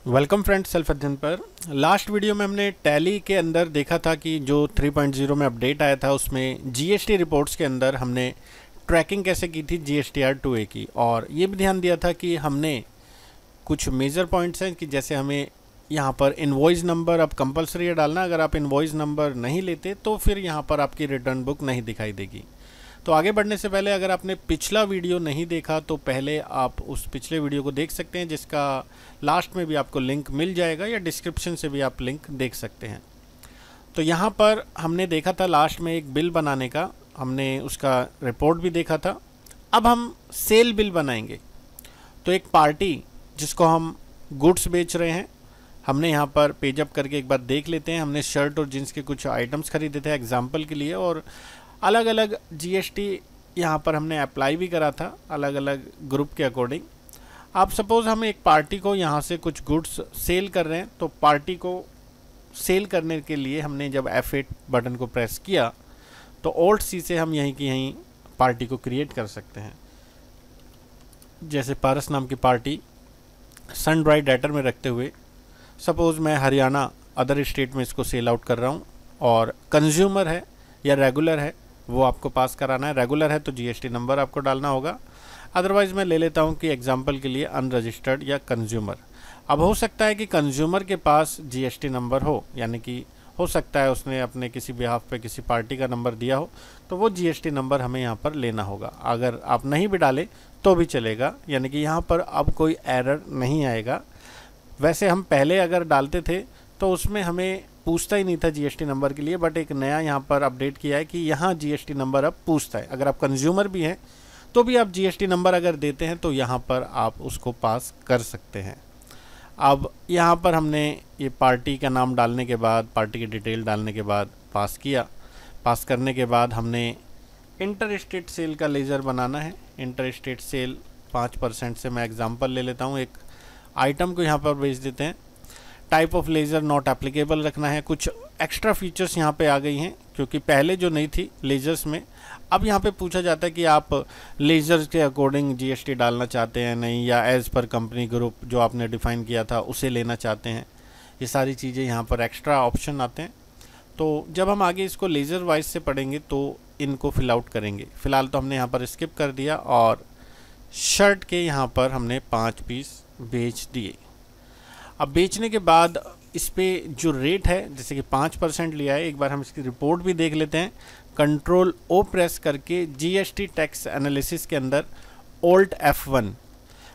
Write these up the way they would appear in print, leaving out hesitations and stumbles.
Welcome friends, self अध्ययन पर। Last video में हमने टैली के अंदर देखा था कि जो 3.0 में अपडेट आया था उसमें जीएसटी रिपोर्ट्स के अंदर हमने ट्रैकिंग कैसे की थी जीएसटीआर 2A की, और ये भी ध्यान दिया था कि हमने कुछ मेजर पॉइंट्स हैं कि जैसे हमें यहाँ पर इनवॉइस नंबर अब कंपलसरी है डालना। अगर आप इनवॉइस नंबर नहीं लेते तो फिर यहाँ पर आपकी रिटर्न बुक नहीं दिखाई देगी। तो आगे बढ़ने से पहले अगर आपने पिछला वीडियो नहीं देखा तो पहले आप उस पिछले वीडियो को देख सकते हैं, जिसका लास्ट में भी आपको लिंक मिल जाएगा या डिस्क्रिप्शन से भी आप लिंक देख सकते हैं। तो यहाँ पर हमने देखा था लास्ट में एक बिल बनाने का, हमने उसका रिपोर्ट भी देखा था। अब हम सेल बिल बनाएंगे। तो एक पार्टी जिसको हम गुड्स बेच रहे हैं, हमने यहाँ पर पेज अप करके एक बार देख लेते हैं। हमने शर्ट और जीन्स के कुछ आइटम्स खरीदे थे एग्जाम्पल के लिए, और अलग अलग जीएसटी यहाँ पर हमने अप्लाई भी करा था अलग अलग ग्रुप के अकॉर्डिंग। आप सपोज़ हम एक पार्टी को यहाँ से कुछ गुड्स सेल कर रहे हैं, तो पार्टी को सेल करने के लिए हमने जब F8 बटन को प्रेस किया तो Alt C से हम यहीं की यहीं पार्टी को क्रिएट कर सकते हैं। जैसे पारस नाम की पार्टी सन ड्राई डेटर में रखते हुए, सपोज़ मैं हरियाणा अदर स्टेट में इसको सेल आउट कर रहा हूँ, और कंज्यूमर है या रेगुलर है वो आपको पास कराना है। रेगुलर है तो जीएसटी नंबर आपको डालना होगा। अदरवाइज़ मैं ले लेता हूँ कि एग्जांपल के लिए अनरजिस्टर्ड या कंज्यूमर। अब हो सकता है कि कंज्यूमर के पास जीएसटी नंबर हो, यानी कि हो सकता है उसने अपने किसी बिहाफ पे किसी पार्टी का नंबर दिया हो, तो वो जीएसटी नंबर हमें यहाँ पर लेना होगा। अगर आप नहीं भी डालें तो भी चलेगा, यानी कि यहाँ पर अब कोई एरर नहीं आएगा। वैसे हम पहले अगर डालते थे तो उसमें हमें पूछता ही नहीं था जीएसटी नंबर के लिए, बट एक नया यहाँ पर अपडेट किया है कि यहाँ जीएसटी नंबर अब पूछता है। अगर आप कंज्यूमर भी हैं तो भी आप जीएसटी नंबर अगर देते हैं तो यहाँ पर आप उसको पास कर सकते हैं। अब यहाँ पर हमने ये पार्टी का नाम डालने के बाद, पार्टी की डिटेल डालने के बाद पास किया। पास करने के बाद हमने इंटर स्टेट सेल का लेज़र बनाना है। इंटर स्टेट सेल 5% से मैं एग्जांपल ले लेता हूँ, एक आइटम को यहाँ पर बेच देते हैं। Type of laser not applicable रखना है। कुछ एक्स्ट्रा फीचर्स यहाँ पे आ गई हैं क्योंकि पहले जो नहीं थी लेज़र्स में, अब यहाँ पे पूछा जाता है कि आप लेज़र्स के अकॉर्डिंग जीएसटी डालना चाहते हैं नहीं, या एज़ पर कंपनी ग्रुप जो आपने डिफ़ाइन किया था उसे लेना चाहते हैं। ये सारी चीज़ें यहाँ पर एक्स्ट्रा ऑप्शन आते हैं। तो जब हम आगे इसको लेज़र वाइज से पढ़ेंगे तो इनको फिल आउट करेंगे। फ़िलहाल तो हमने यहाँ पर स्किप कर दिया और शर्ट के यहाँ पर हमने 5 पीस बेच दिए। अब बेचने के बाद इस पे जो रेट है, जैसे कि 5% लिया है, एक बार हम इसकी रिपोर्ट भी देख लेते हैं। कंट्रोल O प्रेस करके जीएसटी टैक्स एनालिसिस के अंदर Alt F1।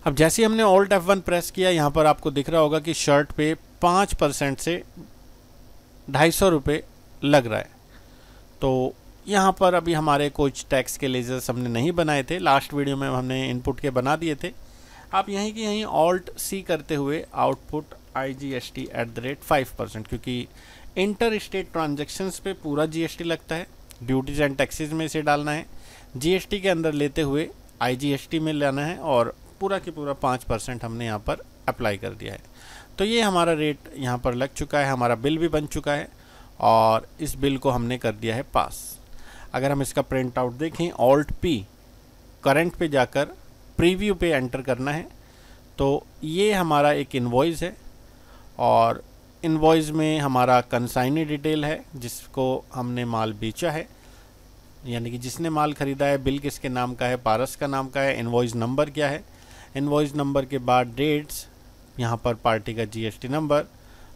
अब जैसे ही हमने Alt F1 प्रेस किया, यहाँ पर आपको दिख रहा होगा कि शर्ट पे 5% से 250 रुपये लग रहा है। तो यहाँ पर अभी हमारे कुछ टैक्स के लेजर्स हमने नहीं बनाए थे, लास्ट वीडियो में हमने इनपुट के बना दिए थे। आप यहीं की यहीं Alt C करते हुए आउटपुट IGST@5%, क्योंकि इंटर स्टेट ट्रांजैक्शंस पे पूरा जीएसटी लगता है। ड्यूटीज़ एंड टैक्सेस में इसे डालना है, जीएसटी के अंदर लेते हुए IGST में लाना है, और पूरा की पूरा 5% हमने यहाँ पर अप्लाई कर दिया है। तो ये हमारा रेट यहाँ पर लग चुका है, हमारा बिल भी बन चुका है, और इस बिल को हमने कर दिया है पास। अगर हम इसका प्रिंट आउट देखें, Alt P करंट पे जाकर प्रीव्यू पे एंटर करना है। तो ये हमारा एक इनवॉइस है, और इनवॉइस में हमारा कंसाइनी डिटेल है जिसको हमने माल बेचा है, यानी कि जिसने माल ख़रीदा है। बिल किसके नाम का है, पारस का नाम का है। इनवॉइस नंबर क्या है, इनवॉइस नंबर के बाद डेट्स, यहाँ पर पार्टी का जीएसटी नंबर,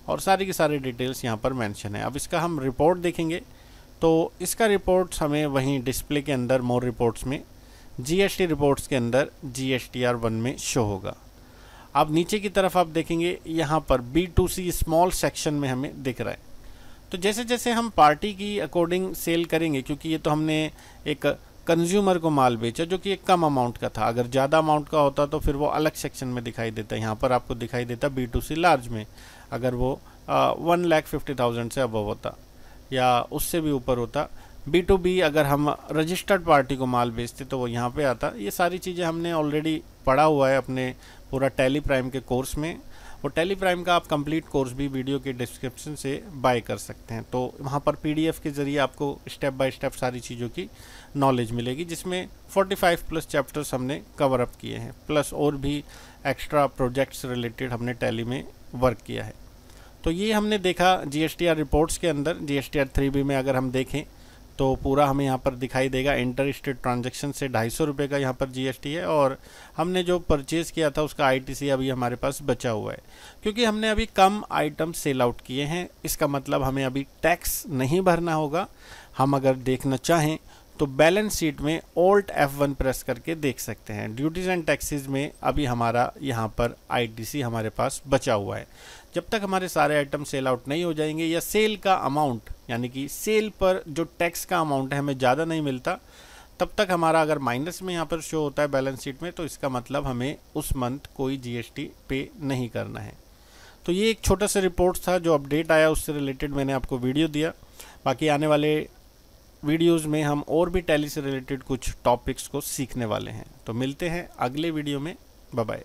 और सारी की सारी डिटेल्स यहाँ पर मेंशन है। अब इसका हम रिपोर्ट देखेंगे तो इसका रिपोर्ट्स हमें वहीं डिस्प्ले के अंदर मोर रिपोर्ट्स में जीएसटी रिपोर्ट्स के अंदर GSTR 1 में शो होगा। अब नीचे की तरफ आप देखेंगे यहाँ पर B2C स्मॉल सेक्शन में हमें दिख रहा है। तो जैसे जैसे हम पार्टी की अकॉर्डिंग सेल करेंगे, क्योंकि ये तो हमने एक कंज्यूमर को माल बेचा जो कि एक कम अमाउंट का था, अगर ज़्यादा अमाउंट का होता तो फिर वो अलग सेक्शन में दिखाई देता। यहाँ पर आपको दिखाई देता B2C लार्ज में, अगर वो 1,50,000 से अबव होता या उससे भी ऊपर होता। B2B अगर हम रजिस्टर्ड पार्टी को माल बेचते तो वो यहाँ पे आता। ये सारी चीज़ें हमने ऑलरेडी पढ़ा हुआ है अपने पूरा टैली प्राइम के कोर्स में। वो टैली प्राइम का आप कंप्लीट कोर्स भी वीडियो के डिस्क्रिप्शन से बाय कर सकते हैं। तो वहाँ पर PDF के ज़रिए आपको स्टेप बाय स्टेप सारी चीज़ों की नॉलेज मिलेगी, जिसमें 45+ चैप्टर्स हमने कवर अप किए हैं, प्लस और भी एक्स्ट्रा प्रोजेक्ट्स रिलेटेड हमने टैली में वर्क किया है। तो ये हमने देखा GSTR रिपोर्ट्स के अंदर। GSTR 3B में अगर हम देखें तो पूरा हमें यहाँ पर दिखाई देगा इंटर स्टेट ट्रांजैक्शन से 250 रुपये का यहाँ पर GST है, और हमने जो परचेज़ किया था उसका ITC अभी हमारे पास बचा हुआ है। क्योंकि हमने अभी कम आइटम सेल आउट किए हैं, इसका मतलब हमें अभी टैक्स नहीं भरना होगा। हम अगर देखना चाहें तो बैलेंस शीट में Alt F1 प्रेस करके देख सकते हैं। ड्यूटीज़ एंड टैक्सेस में अभी हमारा यहाँ पर ITC हमारे पास बचा हुआ है। जब तक हमारे सारे आइटम सेल आउट नहीं हो जाएंगे या सेल का अमाउंट यानी कि सेल पर जो टैक्स का अमाउंट है हमें ज़्यादा नहीं मिलता, तब तक हमारा अगर माइनस में यहाँ पर शो होता है बैलेंस शीट में, तो इसका मतलब हमें उस मंथ कोई GST पे नहीं करना है। तो ये एक छोटा सा रिपोर्ट था जो अपडेट आया, उससे रिलेटेड मैंने आपको वीडियो दिया। बाकी आने वाले वीडियोज़ में हम और भी टैली से रिलेटेड कुछ टॉपिक्स को सीखने वाले हैं। तो मिलते हैं अगले वीडियो में। Bye bye.